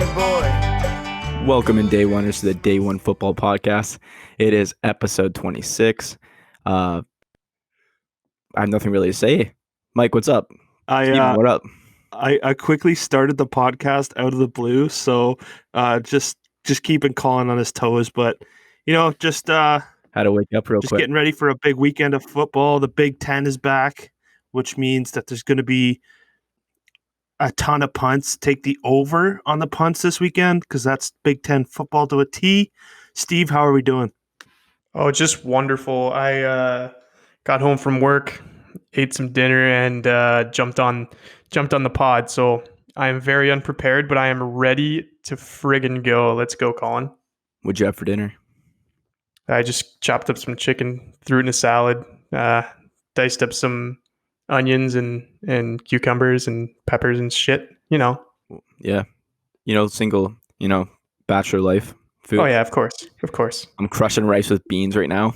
your boy. Welcome in Day Oneers to the Day One Football Podcast. It is episode 26. I have nothing really to say. Mike, what's up? Steven, what up? I quickly started the podcast out of the blue, so just keeping Colin on his toes, but just Had to wake up real quick. Getting ready for a big weekend of football. The Big Ten is back, which means that there's going to be a ton of punts. Take the over on the punts this weekend because that's Big Ten football to a T. Steve, how are we doing? Oh, just wonderful. I got home from work, ate some dinner, and jumped on the pod. So I am very unprepared, but I am ready to friggin' go. Let's go, Colin. What'd you have for dinner? I just chopped up some chicken, threw it in a salad, diced up some onions and cucumbers and peppers and shit. Yeah. Single, bachelor life food. Oh yeah, of course. I'm crushing rice with beans right now.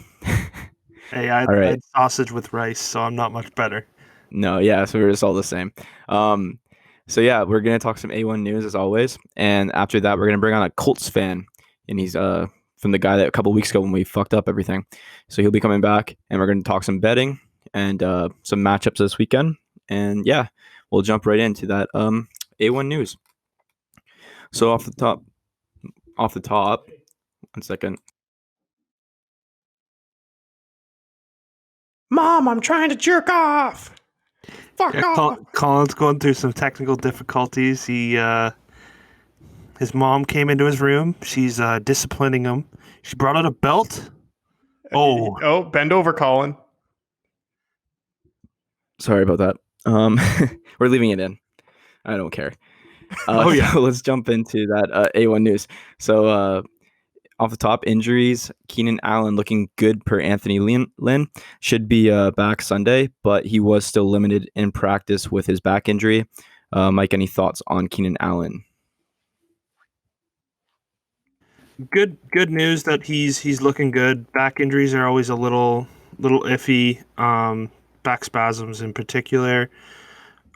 Hey, I had sausage with rice, so I'm not much better. No, yeah, so we're just all the same. So yeah, we're gonna talk some A1 news as always, and after that, we're gonna bring on a Colts fan, and he's from the guy that a couple weeks ago when we fucked up everything. So he'll be coming back, and we're gonna talk some betting and some matchups this weekend, and yeah, we'll jump right into that A1 news. So off the top, 1 second. Mom, I'm trying to jerk off. Fuck off. Colin's going through some technical difficulties. His mom came into his room. She's disciplining him. She brought out a belt. Oh, bend over, Colin. Sorry about that. We're leaving it in. I don't care. So let's jump into that A1 news. So off the top, injuries. Keenan Allen looking good per Anthony Lynn. Should be back Sunday, but he was still limited in practice with his back injury. Mike, any thoughts on Keenan Allen? Good news that he's looking good. Back injuries are always a little iffy. Back spasms in particular.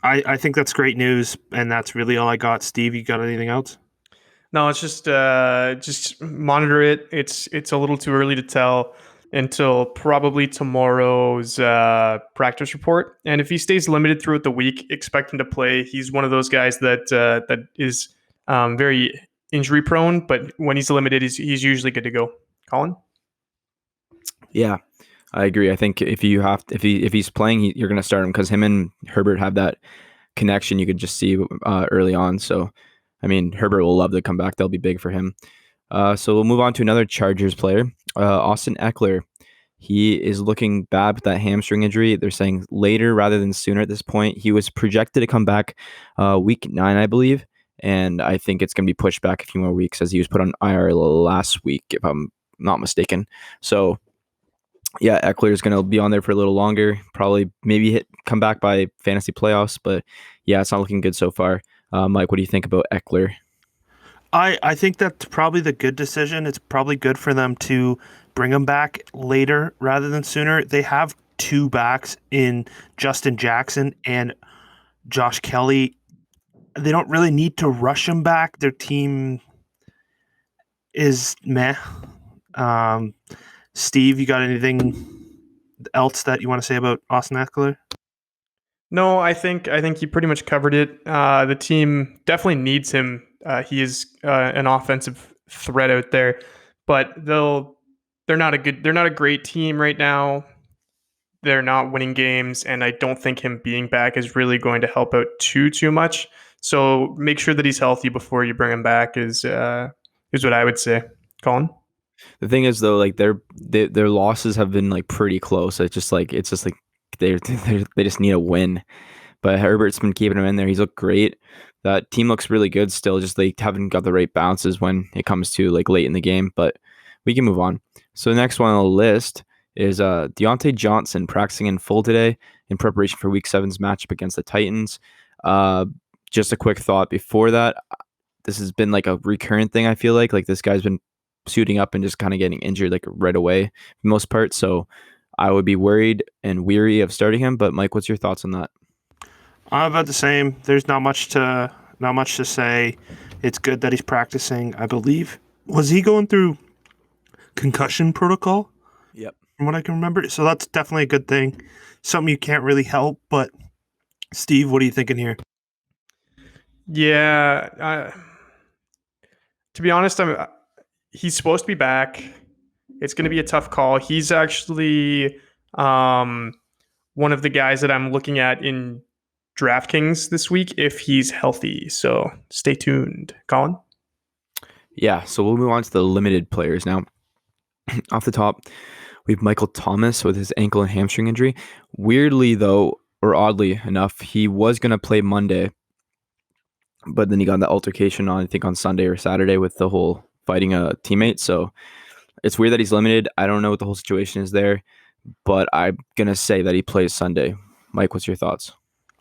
I think that's great news, and that's really all I got. Steve, you got anything else? No, it's just monitor it. It's a little too early to tell until probably tomorrow's practice report. And if he stays limited throughout the week, expect him to play. He's one of those guys that is very injury prone, but when he's limited, he's usually good to go. Colin? Yeah, I agree. I think if he's playing, you're going to start him because him and Herbert have that connection you could just see early on. So, I mean, Herbert will love to come back. That'll be big for him. So we'll move on to another Chargers player, Austin Eckler. He is looking bad with that hamstring injury. They're saying later rather than sooner at this point. He was projected to come back week 9, I believe. And I think it's going to be pushed back a few more weeks as he was put on IR last week, if I'm not mistaken. So, yeah, Eckler is going to be on there for a little longer. Probably maybe come back by fantasy playoffs. But, yeah, it's not looking good so far. Mike, what do you think about Eckler? I think that's probably the good decision. It's probably good for them to bring him back later rather than sooner. They have two backs in Justin Jackson and Josh Kelly. They don't really need to rush him back. Their team is meh. Steve, you got anything else that you want to say about Austin Eckler? No, I think you pretty much covered it. The team definitely needs him. He is an offensive threat out there, but they're not a great team right now. They're not winning games, and I don't think him being back is really going to help out too much. So make sure that he's healthy before you bring him back is what I would say. Colin? The thing is, though, like their losses have been like pretty close. It's just like they just need a win. But Herbert's been keeping him in there. He's looked great. That team looks really good still. Just they haven't got the right bounces when it comes to like late in the game. But we can move on. So the next one on the list is Deontay Johnson practicing in full today in preparation for Week 7's matchup against the Titans. Just a quick thought before that. This has been like a recurrent thing, I feel like. Like this guy's been suiting up and just kind of getting injured like right away for the most part. So I would be worried and weary of starting him. But Mike, what's your thoughts on that? About the same. There's not much to say. It's good that he's practicing. I believe, was he going through concussion protocol? Yep. From what I can remember. So that's definitely a good thing. Something you can't really help. But Steve, what are you thinking here? Yeah, to be honest, he's supposed to be back. It's going to be a tough call. He's actually one of the guys that I'm looking at in DraftKings this week if he's healthy. So stay tuned. Colin? Yeah, so we'll move on to the limited players now. Off the top, we have Michael Thomas with his ankle and hamstring injury. Weirdly, though, or oddly enough, he was going to play Monday, but then he got the altercation on, I think, on Sunday or Saturday with the whole fighting a teammate. So it's weird that he's limited. I don't know what the whole situation is there, but I'm going to say that he plays Sunday. Mike, what's your thoughts?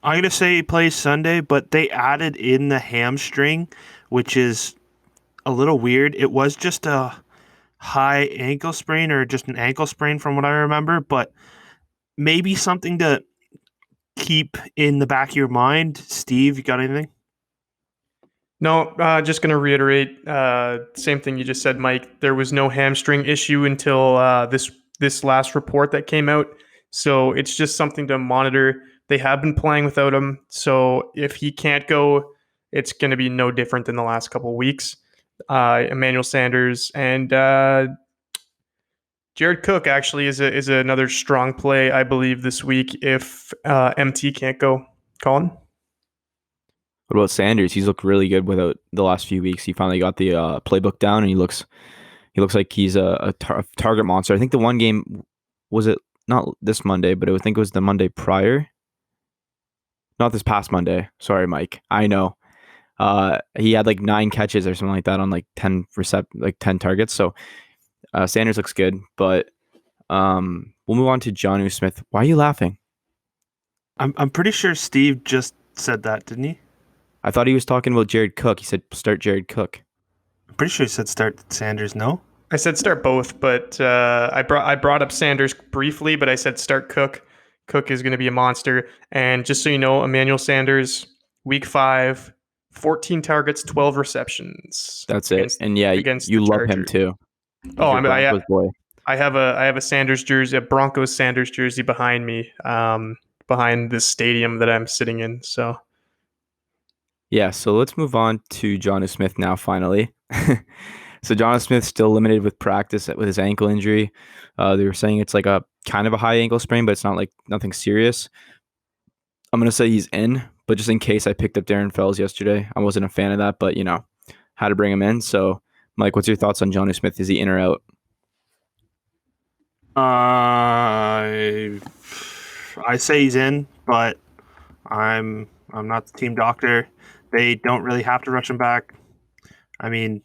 I'm going to say he plays Sunday, but they added in the hamstring, which is a little weird. It was just a high ankle sprain or just an ankle sprain from what I remember, but maybe something to keep in the back of your mind. Steve, you got anything? No, just going to reiterate same thing you just said, Mike. There was no hamstring issue until this last report that came out. So it's just something to monitor. They have been playing without him. So if he can't go, it's going to be no different than the last couple of weeks. Emmanuel Sanders and Jared Cook actually is another strong play, I believe, this week if MT can't go. Colin? What about Sanders? He's looked really good without the last few weeks. He finally got the playbook down, and he looks like he's a target monster. I think the one game, was it not this Monday, but I think it was the Monday prior. Not this past Monday. Sorry, Mike. I know. He had like 9 catches or something like that on like 10 targets. So Sanders looks good, but we'll move on to Jonnu Smith. Why are you laughing? I'm pretty sure Steve just said that, didn't he? I thought he was talking about Jared Cook. He said start Jared Cook. I'm pretty sure he said start Sanders. No, I said start both, but I brought up Sanders briefly, but I said start Cook. Cook is going to be a monster. And just so you know, Emmanuel Sanders, week 5, 14 targets, 12 receptions. That's it. And yeah, you love him too. Oh, I have a Sanders jersey, a Broncos Sanders jersey behind me, behind this stadium that I'm sitting in. So yeah, so let's move on to Jonnu Smith now. Finally, so Jonnu Smith's still limited with practice with his ankle injury. They were saying it's like a kind of a high ankle sprain, but it's not like nothing serious. I'm gonna say he's in, but just in case, I picked up Darren Fells yesterday. I wasn't a fan of that, but had to bring him in. So, Mike, what's your thoughts on Jonnu Smith? Is he in or out? I say he's in, but I'm not the team doctor. They don't really have to rush him back. I mean,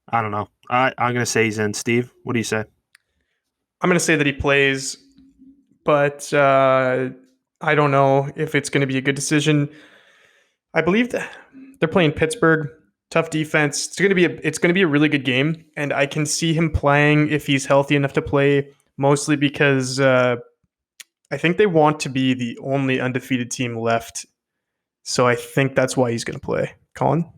I don't know. I'm going to say he's in. Steve, what do you say? I'm going to say that he plays, but I don't know if it's going to be a good decision. I believe that they're playing Pittsburgh. Tough defense. It's going to be a really good game, and I can see him playing if he's healthy enough to play, mostly because I think they want to be the only undefeated team left. So I think that's why he's going to play. Colin?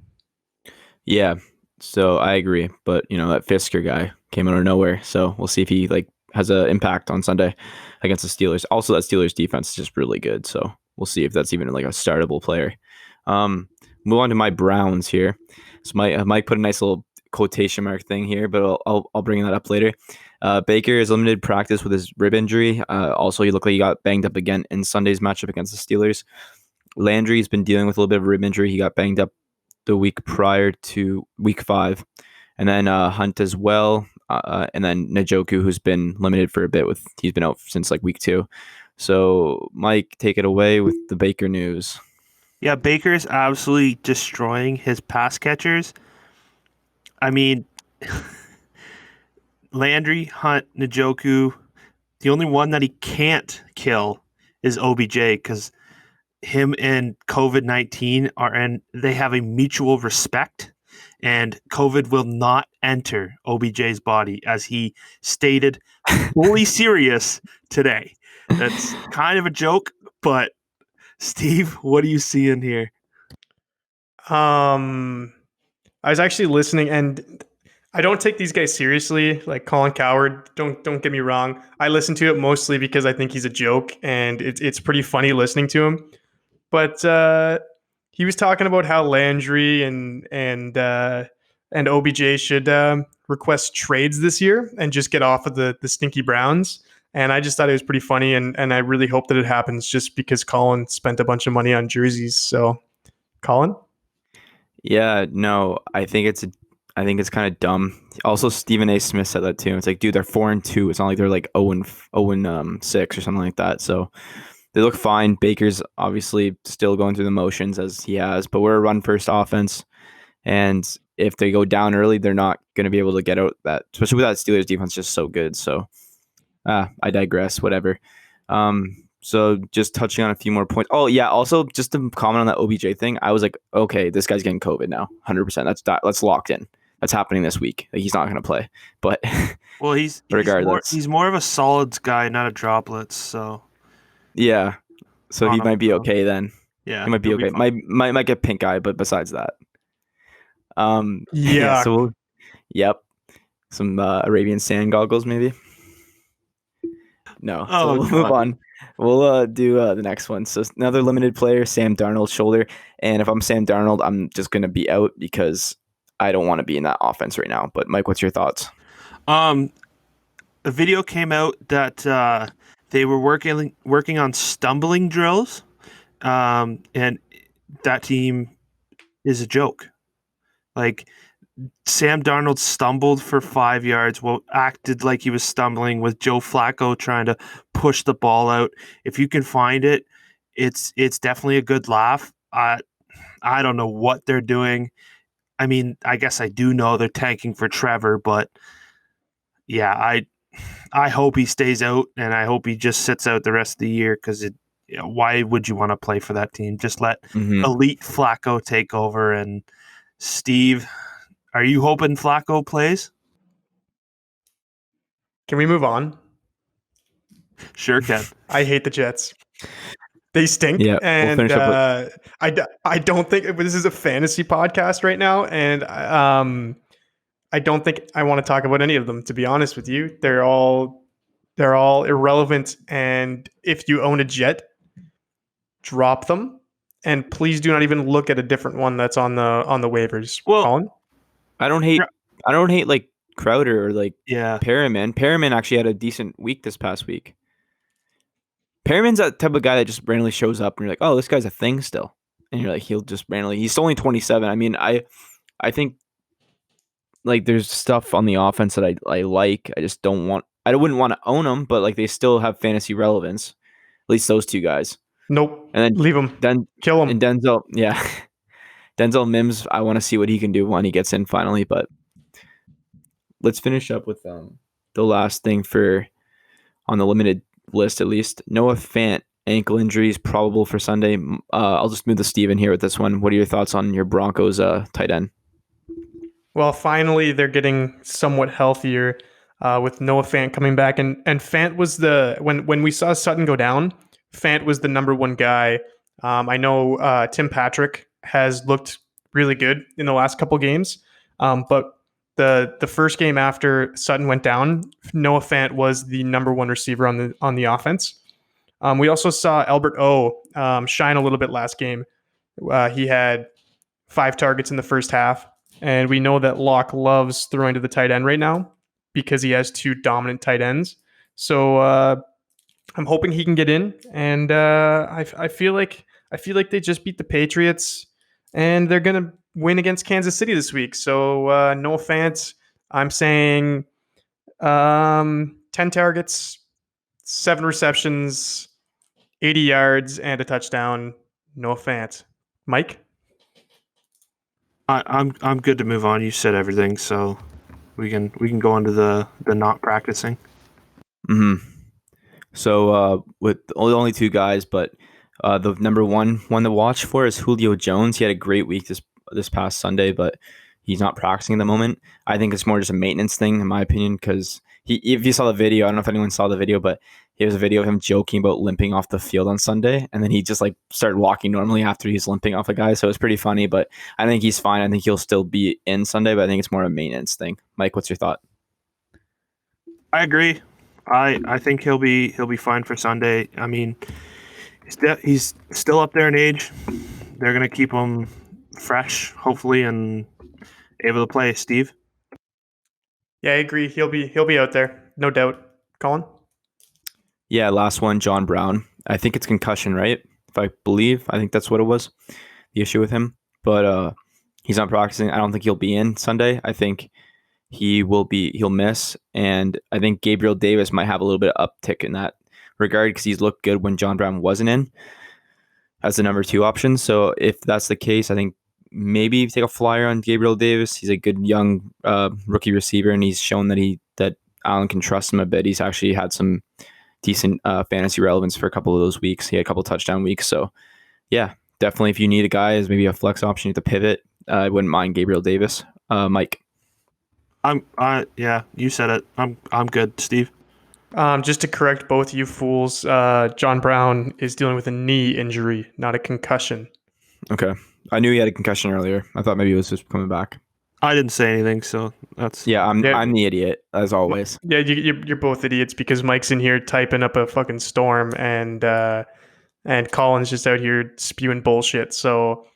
Yeah, so I agree. But, that Fisker guy came out of nowhere. So we'll see if he has an impact on Sunday against the Steelers. Also, that Steelers defense is just really good. So we'll see if that's even like a startable player. Move on to my Browns here. So Mike put a nice little quotation mark thing here, but I'll bring that up later. Baker is limited practice with his rib injury. Also, he looked like he got banged up again in Sunday's matchup against the Steelers. Landry's been dealing with a little bit of a rib injury. He got banged up the week prior to week 5. And then Hunt as well. And then Njoku, who's been limited for a bit. He's been out since week 2. So, Mike, take it away with the Baker news. Yeah, Baker is absolutely destroying his pass catchers. I mean, Landry, Hunt, Njoku, the only one that he can't kill is OBJ because him and COVID-19 they have a mutual respect, and COVID will not enter OBJ's body, as he stated fully serious today. That's kind of a joke, but Steve, what do you see in here? I was actually listening, and I don't take these guys seriously. Like Colin Cowherd, don't get me wrong. I listen to it mostly because I think he's a joke, and it's pretty funny listening to him. But he was talking about how Landry and OBJ should request trades this year and just get off of the stinky Browns. And I just thought it was pretty funny, and I really hope that it happens just because Colin spent a bunch of money on jerseys. So, Colin? Yeah, no, I think it's kind of dumb. Also, Stephen A. Smith said that too. It's like, dude, they're 4-2. It's not like they're like 0-6 or something like that. So they look fine. Baker's obviously still going through the motions as he has, but we're a run first offense. And if they go down early, they're not going to be able to get out that, especially with that Steelers defense just so good. So I digress, whatever. So just touching on a few more points. Oh yeah, also just to comment on that OBJ thing, I was like, okay, this guy's getting COVID now, 100%. That's locked in. That's happening this week. Like, he's not going to play. But well, he's more of a solids guy, not a droplets. So yeah, so he might be okay then. Yeah, he might be okay. Might get pink eye, but besides that, yeah. So yep, some Arabian sand goggles maybe. No, so we'll move on. We'll do the next one. So another limited player, Sam Darnold, shoulder. And if I'm Sam Darnold, I'm just going to be out because I don't want to be in that offense right now. But Mike, what's your thoughts? A video came out that they were working on stumbling drills, and that team is a joke. Like, Sam Darnold stumbled for 5 yards, acted like he was stumbling with Joe Flacco trying to push the ball out. If you can find it, it's definitely a good laugh. I don't know what they're doing. I mean, I guess I do know they're tanking for Trevor, but yeah, I hope he stays out, and I hope he just sits out the rest of the year because why would you want to play for that team? Just let elite Flacco take over. And Steve, are you hoping Flacco plays? Can we move on? Sure can. I hate the Jets. They stink. Yeah, and we'll finish up with... I don't think this is a fantasy podcast right now, and I don't think I want to talk about any of them, to be honest with you. They're all irrelevant, and if you own a Jet, drop them, and please do not even look at a different one that's on the waivers. Well, Colin? I don't hate like Crowder or like Perriman. Perriman actually had a decent week this past week. Perriman's that type of guy that just randomly shows up and you're like, oh, this guy's a thing still. And you're like, he'll just randomly, he's only 27. I mean, I think like there's stuff on the offense that I like. I just wouldn't want to own them, but like they still have fantasy relevance. At least those two guys. Nope. And then leave them. Then kill him. And Denzel, yeah. Denzel Mims, I want to see what he can do when he gets in finally. But let's finish up with the last thing on the limited list, at least. Noah Fant, ankle injuries probable for Sunday. I'll just move to Steven here with this one. What are your thoughts on your Broncos tight end? Well, finally they're getting somewhat healthier with Noah Fant coming back, and Fant was when we saw Sutton go down, Fant was the number one guy. I know Tim Patrick has looked really good in the last couple games, but the first game after Sutton went down, Noah Fant was the number one receiver on the offense. We also saw Albert O shine a little bit last game. He had 5 targets in the first half, and we know that Locke loves throwing to the tight end right now because he has 2 dominant tight ends. So I'm hoping he can get in, and I feel like they just beat the Patriots, and they're gonna win against Kansas City this week. So Noah Fant, I'm saying 10 targets, 7 receptions, 80 yards, and a touchdown. Noah Fant. Mike? I'm good to move on. You said everything, so we can go into the not practicing. So with only 2 guys, but the number one to watch for is Julio Jones. He had a great week this past Sunday, but he's not practicing at the moment. I think it's more just a maintenance thing, in my opinion, because if you saw the video, I don't know if anyone saw the video, but he has a video of him joking about limping off the field on Sunday, and then he just like started walking normally after he's limping off a guy. So it's pretty funny, but I think he's fine. I think he'll still be in Sunday, but I think it's more a maintenance thing. Mike, what's your thought? I agree. I think he'll be fine for Sunday. I mean, he's still up there in age. They're gonna keep him fresh, hopefully, and able to play. Steve? Yeah, I agree. He'll be out there, no doubt. Colin? Yeah, last one, John Brown. I think it's concussion, right? If I believe, I think that's what it was, the issue with him. But he's not practicing. I don't think he'll be in Sunday. I think he'll miss. And I think Gabriel Davis might have a little bit of uptick in that regard because he's looked good when John Brown wasn't in as the number 2 option. So if that's the case, I think maybe take a flyer on Gabriel Davis. He's a good young rookie receiver, and he's shown that Allen can trust him a bit. He's actually had some decent fantasy relevance for a couple of those weeks. He had a couple touchdown weeks. So yeah, definitely if you need a guy as maybe a flex option to pivot, I wouldn't mind Gabriel Davis. Mike? Yeah, you said it. I'm good. Steve? Just to correct both you fools, John Brown is dealing with a knee injury, not a concussion. Okay. I knew he had a concussion earlier. I thought maybe it was just coming back. I didn't say anything, so that's... Yeah, I'm the idiot, as always. Yeah, you're both idiots because Mike's in here typing up a fucking storm and Colin's just out here spewing bullshit. So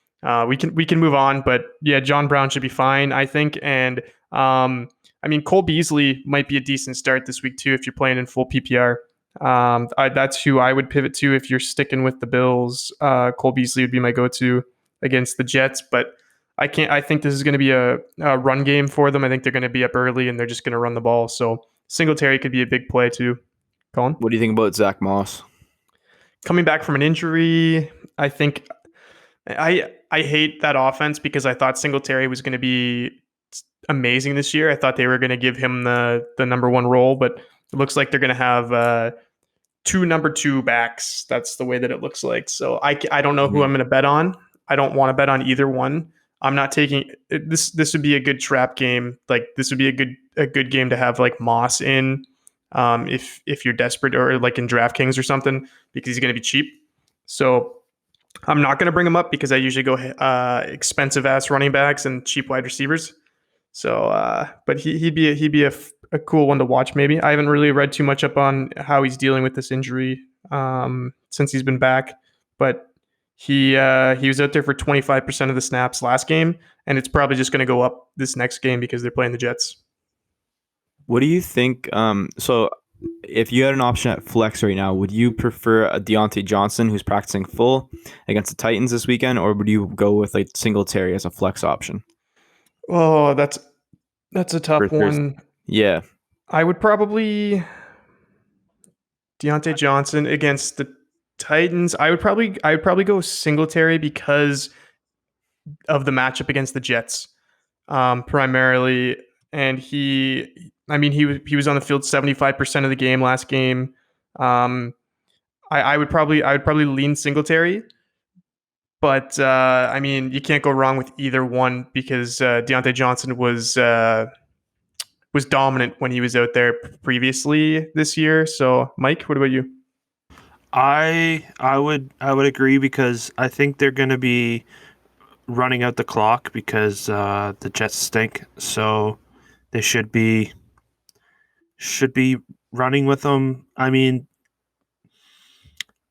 we can move on, but yeah, John Brown should be fine, I think. And I mean, Cole Beasley might be a decent start this week too if you're playing in full PPR. That's who I would pivot to if you're sticking with the Bills. Cole Beasley would be my go-to against the Jets, but I think this is going to be a run game for them. I think they're going to be up early and they're just going to run the ball. So Singletary could be a big play too. Colin? What do you think about Zach Moss? Coming back from an injury, I think I hate that offense because I thought Singletary was going to be amazing this year. I thought they were going to give him the number 1 role, but it looks like they're going to have 2 number 2 backs. That's the way that it looks like. So I don't know who I'm going to bet on. I don't want to bet on either one. I'm not taking this. This would be a good trap game. Like this would be a good game to have like Moss in, if you're desperate or like in DraftKings or something because he's going to be cheap. So I'm not going to bring him up because I usually go expensive ass running backs and cheap wide receivers. So, but he'd be a cool one to watch. Maybe I haven't really read too much up on how he's dealing with this injury since he's been back, but. He was out there for 25% of the snaps last game, and it's probably just going to go up this next game because they're playing the Jets. What do you think? So if you had an option at flex right now, would you prefer a Deontay Johnson who's practicing full against the Titans this weekend, or would you go with like Singletary as a flex option? Oh, that's a tough one. Yeah. I would probably Deontay Johnson against the Titans. I would probably go Singletary because of the matchup against the Jets, primarily. And he was on the field 75% of the game last game. I would probably lean Singletary, but I mean you can't go wrong with either one because Deontay Johnson was dominant when he was out there previously this year. So Mike, what about you? I would agree because I think they're going to be running out the clock because the Jets stink. So they should be running with them. I mean,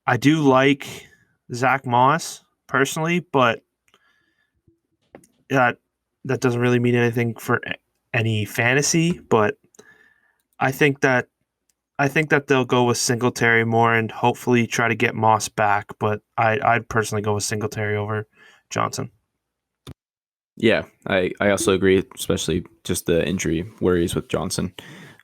I do like Zach Moss personally, but that doesn't really mean anything for any fantasy. But I think that they'll go with Singletary more and hopefully try to get Moss back, but I'd personally go with Singletary over Johnson. Yeah, I also agree, especially just the injury worries with Johnson.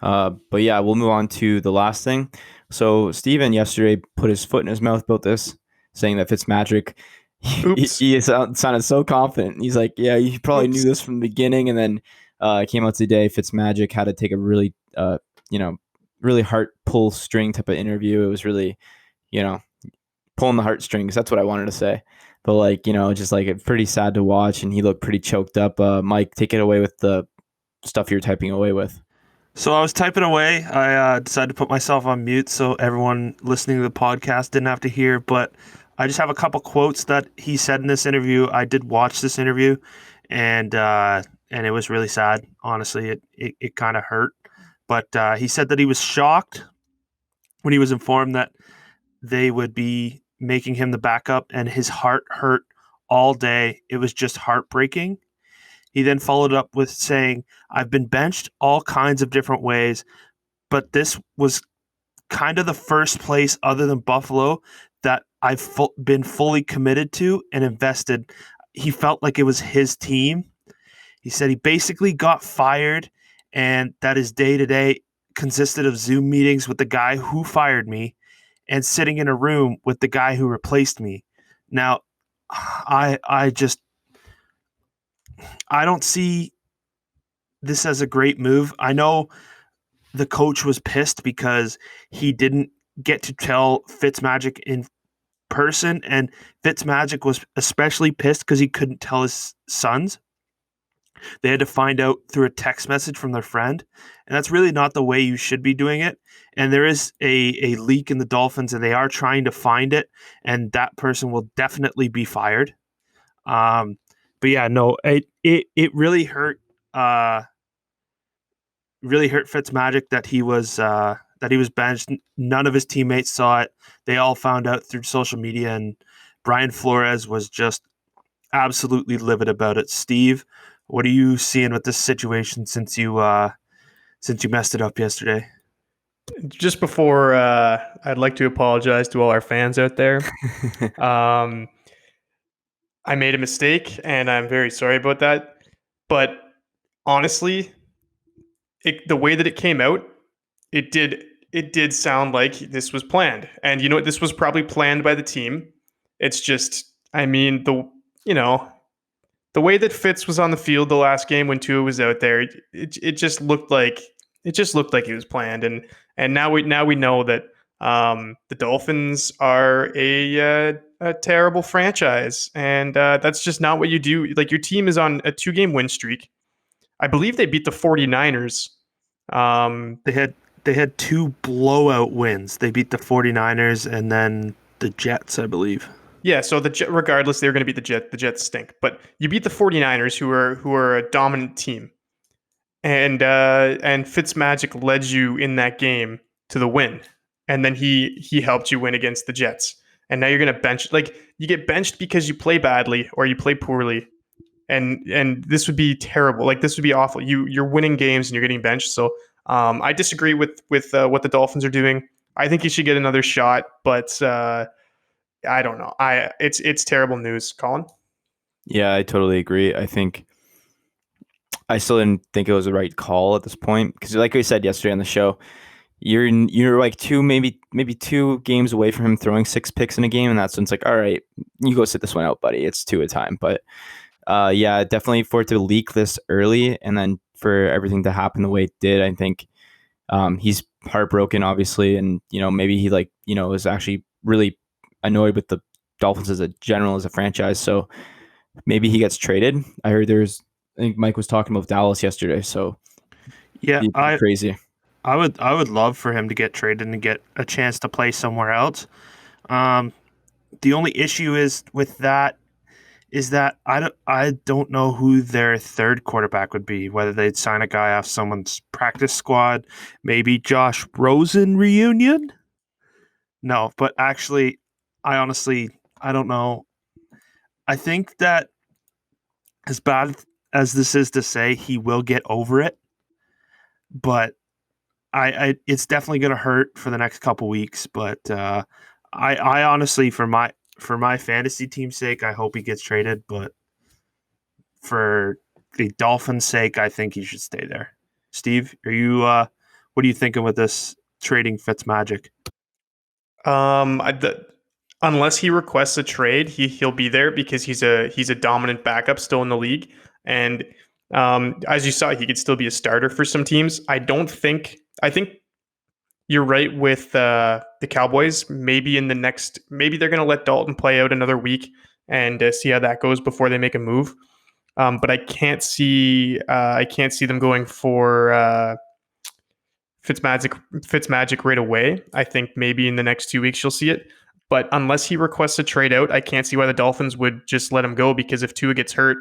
But yeah, we'll move on to the last thing. So Steven yesterday put his foot in his mouth about this, saying that Fitzpatrick, he sounded so confident. He's like, yeah, you probably knew this from the beginning. And then it came out today, Fitzmagic had to take a really, really heart pull string type of interview. It was really, pulling the heartstrings. That's what I wanted to say. But like, just like pretty sad to watch. And he looked pretty choked up. Mike, take it away with the stuff you're typing away with. So I was typing away. I decided to put myself on mute so everyone listening to the podcast didn't have to hear. But I just have a couple quotes that he said in this interview. I did watch this interview, and it was really sad. Honestly, it kind of hurt. But he said that he was shocked when he was informed that they would be making him the backup, and his heart hurt all day. It was just heartbreaking. He then followed up with saying, I've been benched all kinds of different ways, but this was kind of the first place other than Buffalo that I've been fully committed to and invested. He felt like it was his team. He said he basically got fired and that his day to day consisted of Zoom meetings with the guy who fired me and sitting in a room with the guy who replaced me. Now, I don't see this as a great move. I know the coach was pissed because he didn't get to tell Fitzmagic in person, and Fitzmagic was especially pissed because he couldn't tell his sons. They had to find out through a text message from their friend, and that's really not the way you should be doing it. And there is a leak in the Dolphins, and they are trying to find it, and that person will definitely be fired. But yeah, no, it really hurt. Really hurt Fitzmagic that he was benched. None of his teammates saw it. They all found out through social media, and Brian Flores was just absolutely livid about it. Steve, what are you seeing with this situation since you messed it up yesterday? Just before, I'd like to apologize to all our fans out there. I made a mistake, and I'm very sorry about that. But honestly, the way that it came out, it did sound like this was planned. And you know what? This was probably planned by the team. It's just, I mean, the way that Fitz was on the field the last game when Tua was out there, it just looked like it was planned. And now we know that the Dolphins are a terrible franchise, and that's just not what you do. Like, your team is on a 2-game win streak. I believe they beat the 49ers. They had 2 blowout wins. They beat the 49ers and then the Jets, I believe. Yeah, so regardless, they were going to beat the Jets. The Jets stink, but you beat the 49ers, who are a dominant team, and Fitzmagic led you in that game to the win, and then he helped you win against the Jets. And now you're going to bench, like, you get benched because you play badly or you play poorly, and this would be terrible. Like, this would be awful. You're winning games and you're getting benched. So I disagree with what the Dolphins are doing. I think he should get another shot, but I don't know. It's terrible news, Colin. Yeah, I totally agree. I think I still didn't think it was the right call at this point because, like we said yesterday on the show, you're like maybe 2 games away from him throwing 6 picks in a game, and that's when it's like, all right, you go sit this one out, buddy. It's 2 at a time. But yeah, definitely for it to leak this early and then for everything to happen the way it did, I think he's heartbroken, obviously, and maybe he is actually really annoyed with the Dolphins as a franchise. So maybe he gets traded. I heard I think Mike was talking about Dallas yesterday. So yeah, crazy. I would love for him to get traded and get a chance to play somewhere else. The only issue is with that is that I don't know who their third quarterback would be, whether they'd sign a guy off someone's practice squad, maybe Josh Rosen reunion. No, but actually, I don't know. I think that as bad as this is to say, he will get over it, but it's definitely going to hurt for the next couple weeks. But I honestly, for my fantasy team's sake, I hope he gets traded. But for the Dolphins' sake, I think he should stay there. Steve, are you? What are you thinking with this trading Fitzmagic? Unless he requests a trade, he'll be there because he's a dominant backup still in the league, and as you saw, he could still be a starter for some teams. I think you're right with the Cowboys. Maybe they're going to let Dalton play out another week and see how that goes before they make a move. But I can't see them going for Fitzmagic right away. I think maybe in the next 2 weeks you'll see it. But unless he requests a trade out, I can't see why the Dolphins would just let him go, because if Tua gets hurt,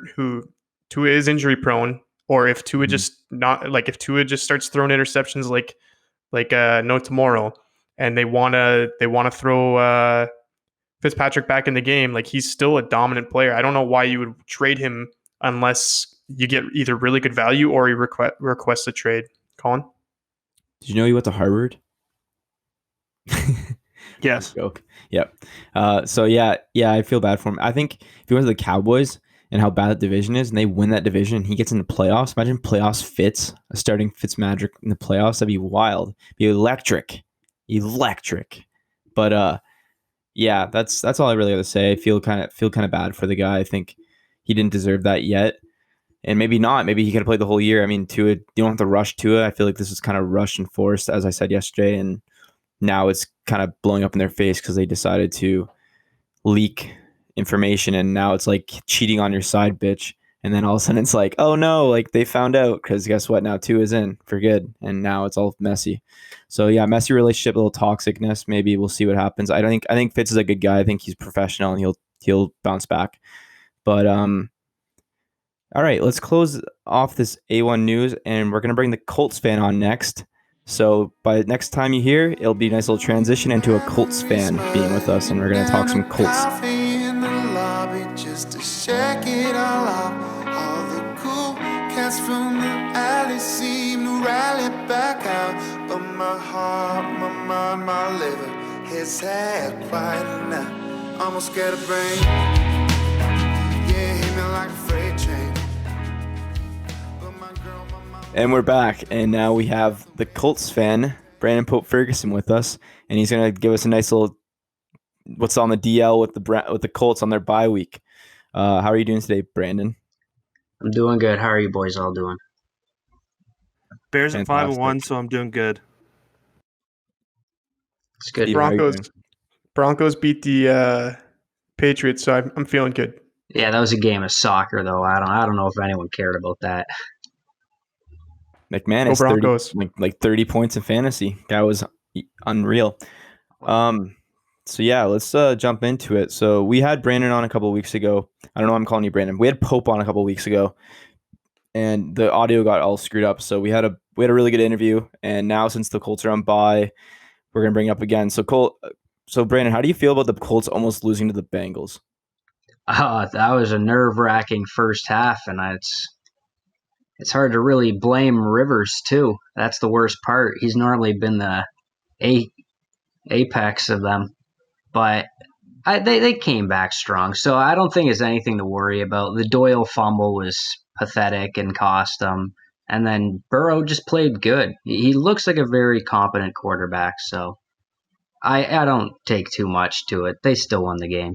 Tua is injury prone, or if Tua if Tua just starts throwing interceptions like no tomorrow, and they wanna throw Fitzpatrick back in the game, like he's still a dominant player. I don't know why you would trade him unless you get either really good value or he requests a trade. Colin? Did you know he went to Harvard? Yes. Joke. Yep. So yeah, I feel bad for him. I think if he went to the Cowboys and how bad that division is, and they win that division, and he gets into playoffs. Imagine playoffs Fitz, a starting Fitzmagic in the playoffs. That'd be wild. Be electric. But yeah, that's all I really got to say. I feel kind of bad for the guy. I think he didn't deserve that yet. And maybe not. Maybe he could have played the whole year. I mean, Tua, you don't have to rush Tua. I feel like this is kind of rushed and forced, as I said yesterday, and now it's kind of blowing up in their face because they decided to leak information, and now it's like cheating on your side, bitch. And then all of a sudden it's like, oh no, like they found out, because guess what? Now Tua is in for good, and now it's all messy. So yeah, messy relationship, a little toxicness. Maybe we'll see what happens. I think Fitz is a good guy. I think he's professional, and he'll bounce back. But all right, let's close off this A1 news, and we're going to bring the Colts fan on next. So by next time you hear, it'll be a nice little transition into a Colts fan being with us, and we're going to talk some Colts. Just to check it all out. All the cool cats from the alley seem to rally back out. But my heart, my mind, my liver has had quite enough. Almost scared of brain. Yeah, hit me like a freight train. And we're back, and now we have the Colts fan, Brandon Pope Ferguson, with us, and he's going to give us a nice little what's on the DL with the Colts on their bye week. How are you doing today, Brandon? I'm doing good. How are you boys all doing? Bears at 5-1, so I'm doing good. It's good. Broncos beat the Patriots, so I'm feeling good. Yeah, that was a game of soccer, though. I don't know if anyone cared about that. McMahon is 30 points in fantasy. That was unreal. So yeah, let's jump into it. So we had Brandon on a couple of weeks ago. I don't know why I'm calling you Brandon. We had Pope on a couple of weeks ago, and the audio got all screwed up. So we had a really good interview, and now since the Colts are on bye, we're gonna bring it up again. So Brandon, how do you feel about the Colts almost losing to the Bengals? That was a nerve-wracking first half, and it's hard to really blame Rivers too. That's the worst part. He's normally been the apex of them. But they came back strong, so I don't think it's anything to worry about. The Doyle fumble was pathetic and cost them, and then Burrow just played good. He looks like a very competent quarterback, so I don't take too much to it. They still won the game.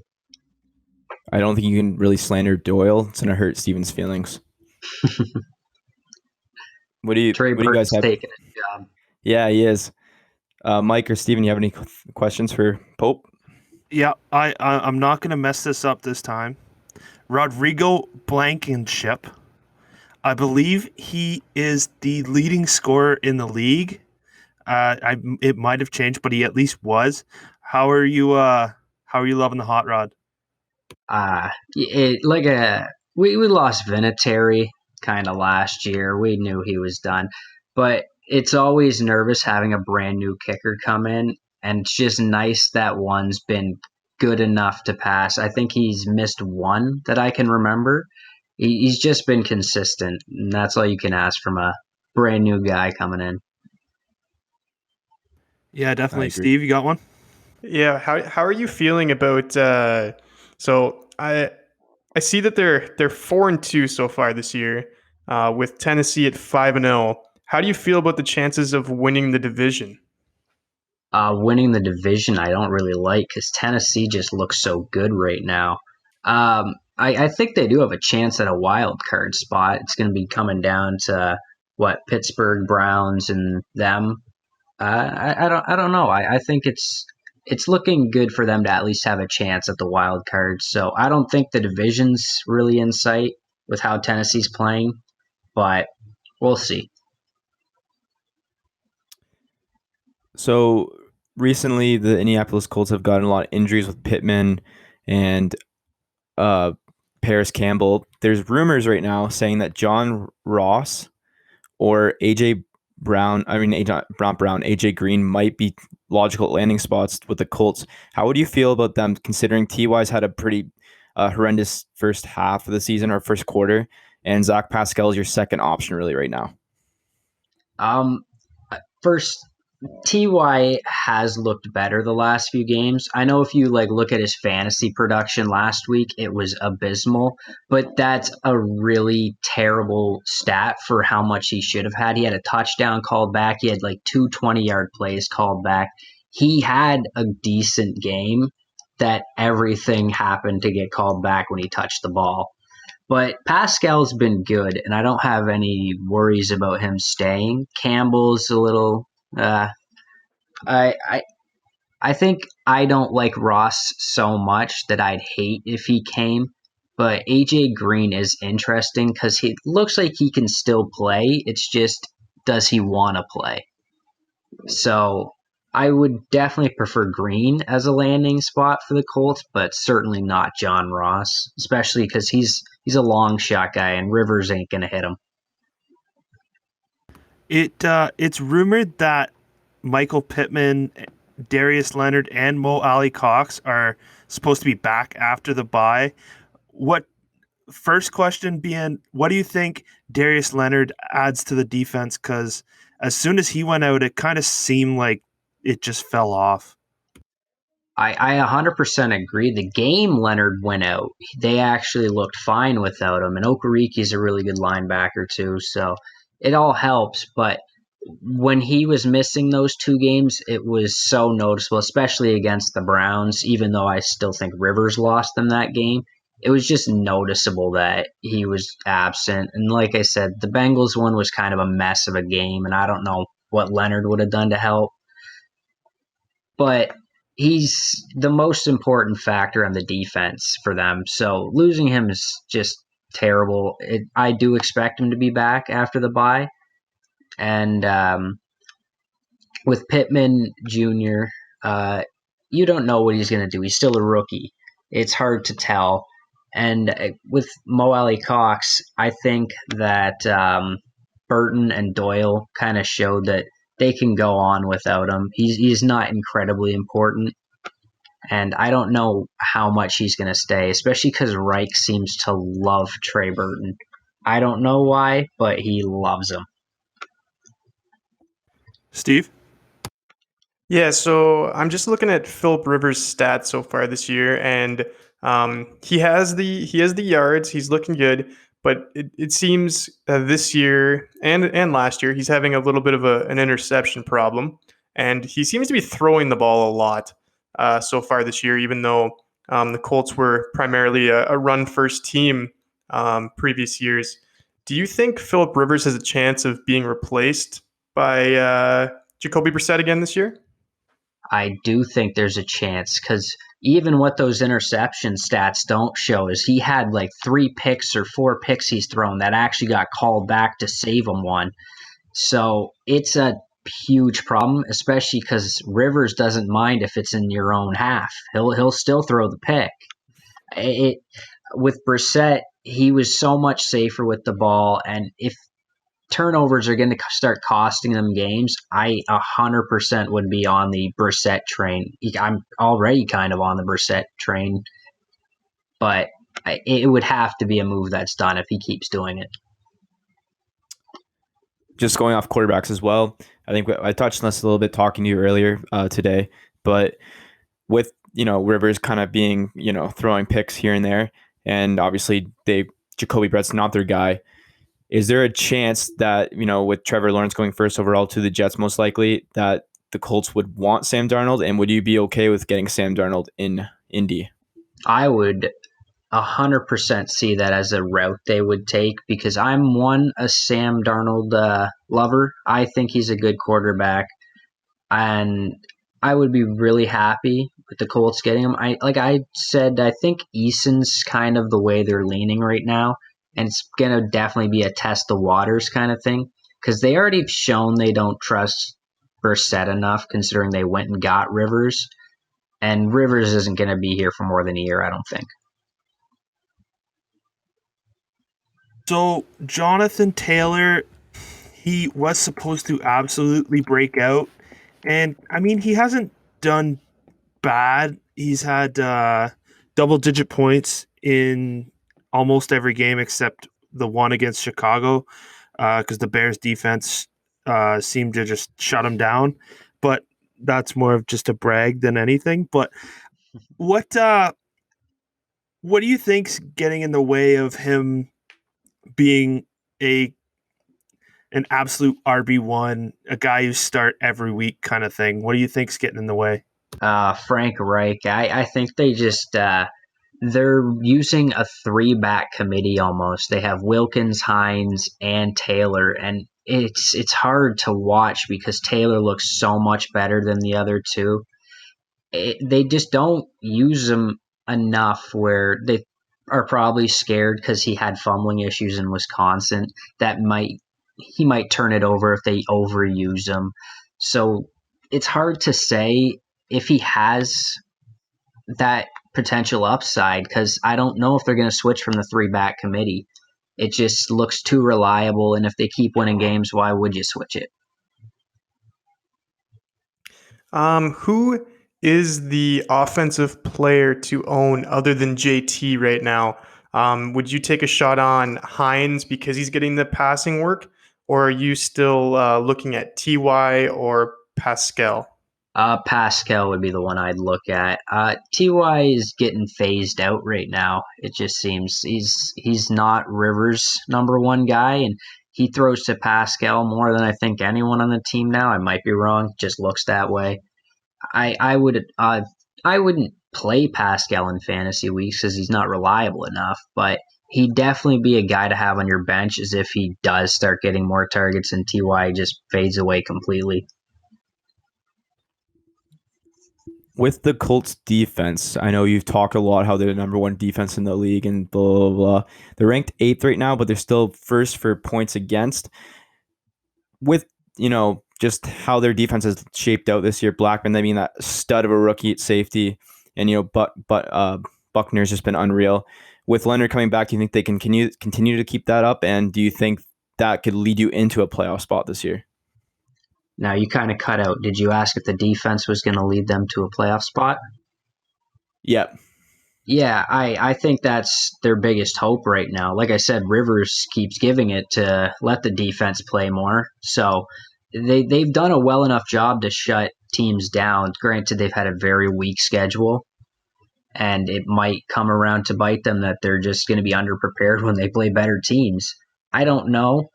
I don't think you can really slander Doyle. It's going to hurt Steven's feelings. What do you guys have? Taking his job. Yeah, he is. Mike or Steven, you have any questions for Pope? Yeah, I'm not going to mess this up this time. Rodrigo Blankenship. I believe he is the leading scorer in the league. It might have changed, but he at least was. How are you loving the hot rod? We lost Vinatieri kind of last year. We knew he was done, but it's always nervous having a brand new kicker come in, and it's just nice that one's been good enough to pass. I think he's missed one that I can remember. He's just been consistent, and that's all you can ask from a brand new guy coming in. Yeah, definitely. Steve, you got one? Yeah. How are you feeling about? So I see that they're 4-2 so far this year, with Tennessee at 5-0. How do you feel about the chances of winning the division? Winning the division, I don't really like, because Tennessee just looks so good right now. I think they do have a chance at a wild card spot. It's going to be coming down to Pittsburgh Browns and them. I don't know. I think it's looking good for them to at least have a chance at the wild card. So I don't think the division's really in sight with how Tennessee's playing, but we'll see. So recently, the Indianapolis Colts have gotten a lot of injuries with Pittman and uh, Paris Campbell. There's rumors right now saying that John Ross or AJ Brown, AJ Green might be logical landing spots with the Colts. How would you feel about them, considering T.Y.'s had a pretty horrendous first half of the season or first quarter, and Zach Pascal is your second option really right now? First, Ty has looked better the last few games. I know if you look at his fantasy production last week, it was abysmal, but that's a really terrible stat for how much he should have had. He had a touchdown called back. He had like two 20-yard plays called back. He had a decent game that everything happened to get called back when he touched the ball. But Pascal's been good, and I don't have any worries about him staying. Campbell's a little I I think I don't like Ross so much that I'd hate if he came, but AJ Green is interesting because he looks like he can still play. It's just, does he want to play? So I would definitely prefer Green as a landing spot for the Colts, but certainly not John Ross, especially because he's a long shot guy and Rivers ain't gonna hit him. It's rumored that Michael Pittman, Darius Leonard, and Mo Ali Cox are supposed to be back after the bye. What first question being, what do you think Darius Leonard adds to the defense? Because as soon as he went out, it kind of seemed like it just fell off. I 100% agree. The game Leonard went out, they actually looked fine without him. And Okariki's a really good linebacker too, so it all helps. But when he was missing those two games, it was so noticeable, especially against the Browns, even though I still think Rivers lost them that game. It was just noticeable that he was absent. And like I said, the Bengals one was kind of a mess of a game, and I don't know what Leonard would have done to help. But he's the most important factor on the defense for them. So losing him is just terrible. I do expect him to be back after the bye. And with Pittman Jr., you don't know what he's going to do. He's still a rookie. It's hard to tell. And with Mo Ali Cox, I think that Burton and Doyle kind of showed that they can go on without him. He's not incredibly important. And I don't know how much he's going to stay, especially because Reich seems to love Trey Burton. I don't know why, but he loves him. Steve? Yeah, so I'm just looking at Philip Rivers' stats so far this year, and he has the yards. He's looking good, but it seems that this year and last year he's having a little bit of an interception problem, and he seems to be throwing the ball a lot so far this year. Even though the Colts were primarily a run-first team previous years, do you think Philip Rivers has a chance of being replaced by Jacoby Brissett again this year? I do think there's a chance because even what those interception stats don't show is he had like 3 picks or 4 picks he's thrown that actually got called back to save him one. So it's a huge problem, especially because Rivers doesn't mind if it's in your own half. He'll still throw the pick. With Brissett, he was so much safer with the ball, and if turnovers are going to start costing them games, I 100% would be on the Brissett train. I'm already kind of on the Brissett train, but it would have to be a move that's done if he keeps doing it. Just going off quarterbacks as well, I think I touched on this a little bit talking to you earlier today, but with Rivers kind of being throwing picks here and there, and obviously Jacoby Brett's not their guy. Is there a chance that, with Trevor Lawrence going first overall to the Jets, most likely, that the Colts would want Sam Darnold? And would you be okay with getting Sam Darnold in Indy? I would 100% see that as a route they would take because I'm a Sam Darnold lover. I think he's a good quarterback. And I would be really happy with the Colts getting him. Like I said, I think Eason's kind of the way they're leaning right now. And it's going to definitely be a test the waters kind of thing because they already have shown they don't trust Brissett enough, considering they went and got Rivers. And Rivers isn't going to be here for more than a year, I don't think. So Jonathan Taylor, he was supposed to absolutely break out, and I mean he hasn't done bad. He's had double-digit points in almost every game except the one against Chicago, because the Bears defense seemed to just shut him down. But that's more of just a brag than anything. But what do you think's getting in the way of him being an absolute RB1, a guy you start every week kind of thing? What do you think's getting in the way? Frank Reich, I think they just they're using a 3-back committee almost. They have Wilkins, Hines, and Taylor, and it's hard to watch because Taylor looks so much better than the other two. They just don't use him enough where they are probably scared because he had fumbling issues in Wisconsin that he might turn it over if they overuse him. So it's hard to say if he has that potential upside because I don't know if they're going to switch from the 3-back committee. It just looks too reliable, and if they keep winning games, why would you switch it? Who is the offensive player to own other than JT right now? Would you take a shot on Hines because he's getting the passing work, or are you still looking at TY or Pascal? Pascal would be the one I'd look at. Ty is getting phased out right now. It just seems he's not Rivers' number one guy, and he throws to Pascal more than I think anyone on the team now. I might be wrong. Just looks that way. I wouldn't play Pascal in fantasy weeks because he's not reliable enough, but he'd definitely be a guy to have on your bench as if he does start getting more targets and Ty just fades away completely. With the Colts defense, I know you've talked a lot how they're the number one defense in the league and blah, blah, blah. They're ranked 8th right now, but they're still first for points against. With, just how their defense has shaped out this year, Blackman, I mean, that stud of a rookie at safety, and, Buckner's just been unreal. With Leonard coming back, do you think they can continue to keep that up? And do you think that could lead you into a playoff spot this year? Now, you kind of cut out. Did you ask if the defense was going to lead them to a playoff spot? Yep. Yeah, I think that's their biggest hope right now. Like I said, Rivers keeps giving it to let the defense play more. So they've done a well enough job to shut teams down. Granted, they've had a very weak schedule, and it might come around to bite them that they're just going to be underprepared when they play better teams. I don't know.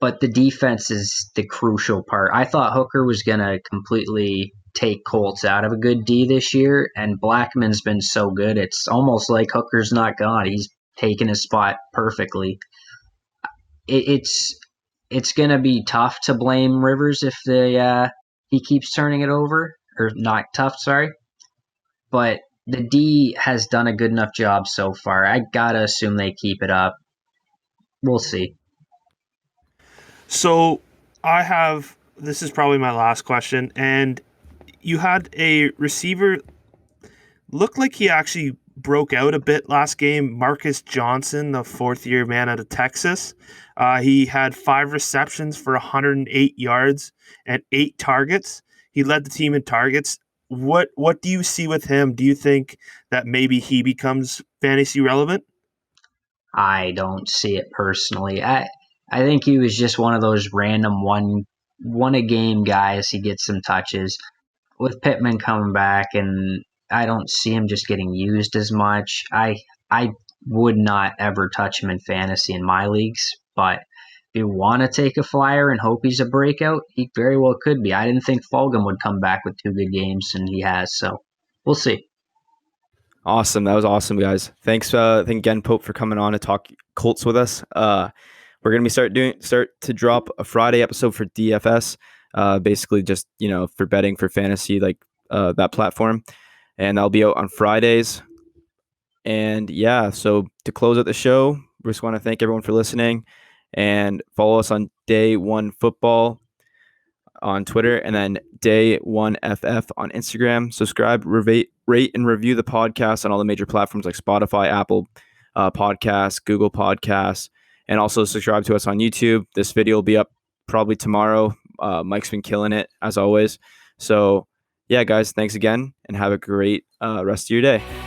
But the defense is the crucial part. I thought Hooker was going to completely take Colts out of a good D this year, and Blackman's been so good. It's almost like Hooker's not gone. He's taken his spot perfectly. It's going to be tough to blame Rivers if he keeps turning it over. Or not tough, sorry. But the D has done a good enough job so far. I got to assume they keep it up. We'll see. So this is probably my last question, and you had a receiver looked like he actually broke out a bit last game. Marcus Johnson, the 4th-year man out of Texas. He had 5 receptions for 108 yards and 8 targets. He led the team in targets. What do you see with him? Do you think that maybe he becomes fantasy relevant? I don't see it personally. I think he was just one of those random one a game guys. He gets some touches with Pittman coming back, and I don't see him just getting used as much. I would not ever touch him in fantasy in my leagues, but if you want to take a flyer and hope he's a breakout, he very well could be. I didn't think Fulgham would come back with 2 good games, and he has, so we'll see. Awesome. That was awesome, guys. Thanks again, Pope, for coming on to talk Colts with us. We're going to start to drop a Friday episode for DFS, basically just, for betting for fantasy, like that platform. And I'll be out on Fridays. And yeah, so to close out the show, we just want to thank everyone for listening and follow us on Day One Football. on Twitter, and then Day1FF on Instagram. Subscribe, rate, and review the podcast on all the major platforms like Spotify, Apple Podcasts, Google Podcasts, and also subscribe to us on YouTube. This video will be up probably tomorrow. Mike's been killing it as always. So yeah, guys, thanks again and have a great rest of your day.